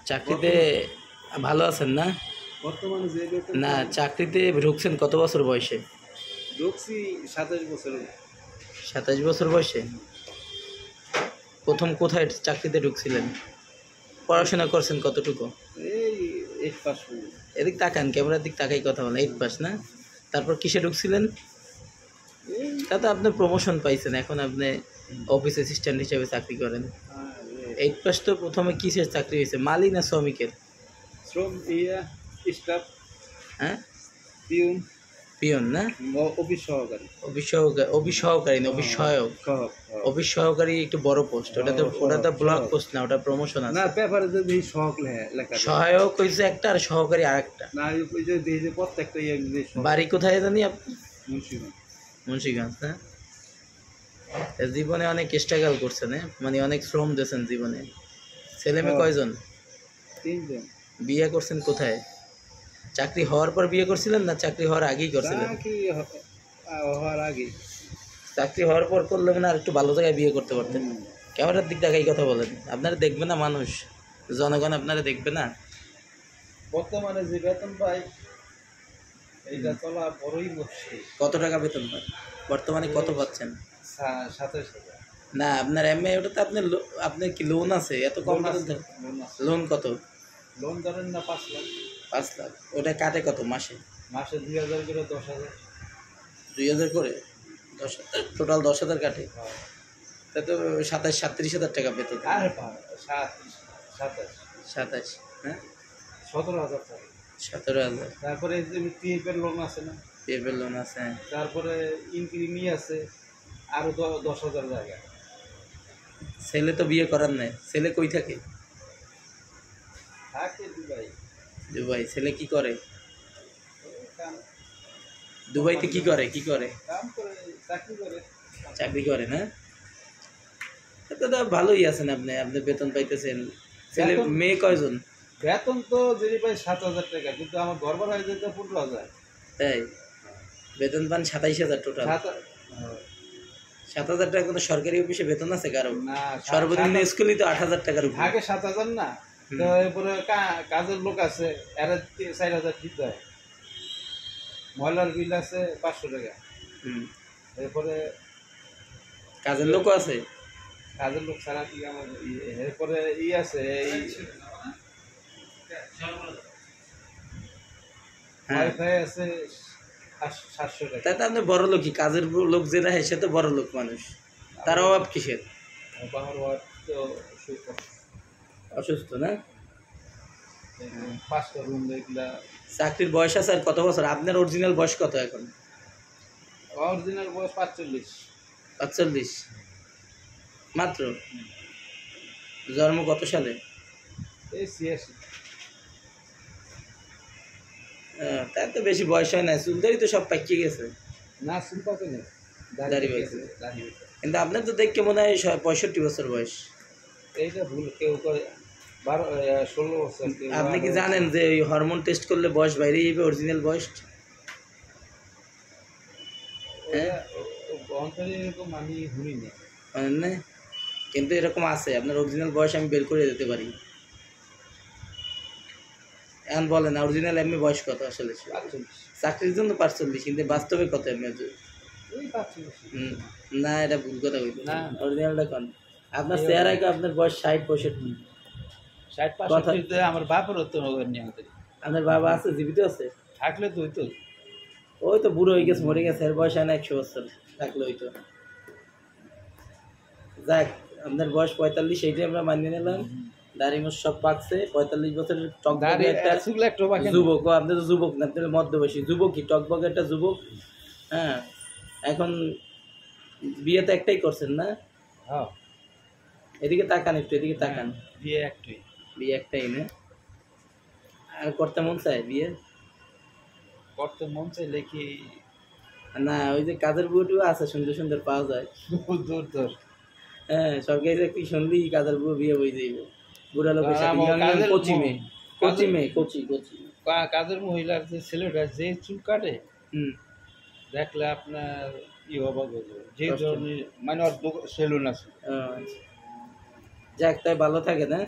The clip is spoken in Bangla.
চাকরিতে ভালো আছেন না? বর্তমানে যে বেতন না, চাকরিতে ঢুকছেন কত বছর বয়সে? ঢুকছি 27 বছরে। 27 বছর বয়সে? প্রথম কোথায় চাকরিতে ঢুকছিলেন? পড়াশোনা করছেন কতটুকু? এই 8 পাস করছি। এদিক তাকান, ক্যামেরার দিক তাকাই কথা বলেন। 8 পাস না? তারপর কিসে ঢুকছিলেন? তা তো আপনি প্রমোশন পাইছেন, এখন আপনি অফিস অ্যাসিস্ট্যান্ট হিসেবে চাকরি করেন। 8 পাস তো প্রথমে কিসের চাকরি হয়েছে, মালি না শ্রমিকের? স্টাফ, হ্যাঁ, পিউন, পিয়ন না? অফিস সহকারী। অফিস সহকারী না, অফিস সহায়ক। অফিস সহকারী একটু বড় পোস্ট, ওটা তো ব্লক পোস্ট না, ওটা প্রমোশন আছে। না, পেপারে যদি সহক লেখা সহায়ক হয়েছে একটা আর সহকারী আরেকটা। না, ওই যে প্রত্যেকটা বাড়ি কোথায় জানি আপনি? মুন্সিগঞ্জ। মুন্সিগঞ্জ না? জীবনে অনেক স্ট্রাগল করছেন, মানে অনেক শ্রম দিয়েছেন জীবনে। ছেলে মেয়ে কয়জন? 3 জন। বিয়ে করছেন কোথায়? চাকরি হওয়ার পর বিয়ে করছিলেন না চাকরি হওয়ার আগেই করছিলেন? চাকরি হওয়ার আগে। চাকরি হওয়ার পর করলে মানে আর একটু ভালো জায়গায় বিয়ে করতে পারতেন। ক্যামেরার দিক দেখাই কথা বলেন, আপনারা দেখবে না মানুষ, জনগণ আপনারা দেখবে না? বর্তমানে যে বেতন পাই এইটা চলা বড়ই মুশকিল। কত টাকা বেতন পান বর্তমানে? কত পাচ্ছেন? 27,000। না, আপনার এমএ ওটা তো আপনার কি লোন আছে? এত কম বেতন? লোন কত? লোন ধরেন না 5 লাখ। 5 লাখ? ওটা কাটে কত মাসে? মাসে 2000 করে 10,000। 2000 করে 10,000, টোটাল 10,000 কাটে। তা তো 37-38,000 টাকা বেতন। আরে 27। 27, হ্যাঁ 17,000 টাকা। 17,000। তারপরে যে পিএফের লোন আছে না, পেপের লোন আছে। তারপরে ইনক্রিমি আছে আরো 10,000 জায়গা। ছেলে তো বিয়ে করার নাই, ছেলে কই থাকে? থাকে দুবাই। দুবাই। ছেলে কি করে কাম দুবাইতে? কি করে কাম করে, চাকরি করে। চাকরি করে না? তো ভালোই আছেন আপনি, আপনি বেতন পাইতেছেন। ছেলে মেয়ে কয়জন? বেতন তো যদি পাই 7,000 টাকা, কিন্তু আমার গড়বড় হয়ে যেত 15,000। তাই? বেতন পান 27,000 টোটাল? 7,000 টাকা কোনো সরকারি অফিসে বেতন আছে কারো? না, সর্বনিম্ন স্কুলই তো 8,000 টাকার উপরে। আগে 7,000 না, তো এরপরে কাজের লোক আছে, এরা 4,000 দিতে হয়। ময়লার বিল আছে 500 টাকা। এরপরে কাজের লোকও আছে? কাজের লোক ছাড়া কি আমার এরপরে আছে এই ওয়াইফাই আছে 700 টাকা। তাই তো আপনি বড় লোকই, কাজের লোক যেটা হয় সে তো বড় লোক মানুষ, তার অভাব কিসের? আমার ওয়াইফ তো অসুস্থ না? 5টা রুম দেখলা। চাকরির বয়স আছে আর কত বছর? আপনার অরিজিনাল বয়স কত এখন? অরিজিনাল বয়স 45। 45 মাত্র? জন্ম কত সালে? এই 86। তার তো বেশি বয়স হয় না, চুলদারি তো সব পাকিয়ে গেছে। না, চুল পাকে নেই, দাড়ি পাইছে। কিন্তু আপনার তো দেখে মনে হয় 65 বছর বয়স। এইটা ভুল কেউ করে 16 বছর। আপনি কি জানেন যে ওই হরমোন টেস্ট করলে বয়স বাইরে যাবে, অরিজিনাল বয়স? হ্যাঁ, এরকম আমি শুনি না, জানেন না? কিন্তু এরকম আছে, আপনার অরিজিনাল বয়স আমি বের করে দিতে পারি। এখন বলেন অরিজিনাল এমনি বয়স কত আসলে? চাকরির জন্য 45, কিন্তু বাস্তবে কত এমনি? না, এটা ভুল কথা বলবো না, অরিজিনালটা কোন? আপনার চেহারায় আপনার বয়স 60-65। 60-65 আমার বাপের তো নিয়ে। আপনার বাবা আছে, জীবিত আছে? থাকলে তো হইতো। ওই তো বুড়ো হয়ে গেছে, মরে গেছে, এর বয়স হয় না 100 বছর, থাকলে হইতো। যাক, আপনার বয়স 45, সেইটাই আমরা মানিয়ে নিলাম। দাড়ি মুছ সব পাকছে, 45 বছরের টকবগে একটা যুবক। আপনি তো যুবক না, আপনি মধ্যবয়সী যুবকই, টকবগে একটা যুবক। হ্যাঁ, এখন বিয়ে তো একটাই করছেন না? হ্যাঁ। এদিকে তাকান, একটু এদিকে তাকান। বিয়ে একটাই না? আর করতে মন চায় বিয়ে? করতে মন চাইলে কি? না, ওই যে কাজের বুয়াটিও আছে, সুন্দর সুন্দর পাওয়া যায়। দূর। হ্যাঁ, সরকারি চাকরি শুনলেই কাজের বুয়া বিয়ে হয়ে যাইবে। বুড়া লোকের সাথে কচি মেয়ে। কাজের মহিলার যে ছেলেটা যে চুল কাটে, দেখলে আপনার অবাক হয়ে যাবে, যে ধরনের মানে সেলুন আছে। যাক, তাই ভালো থাকে না?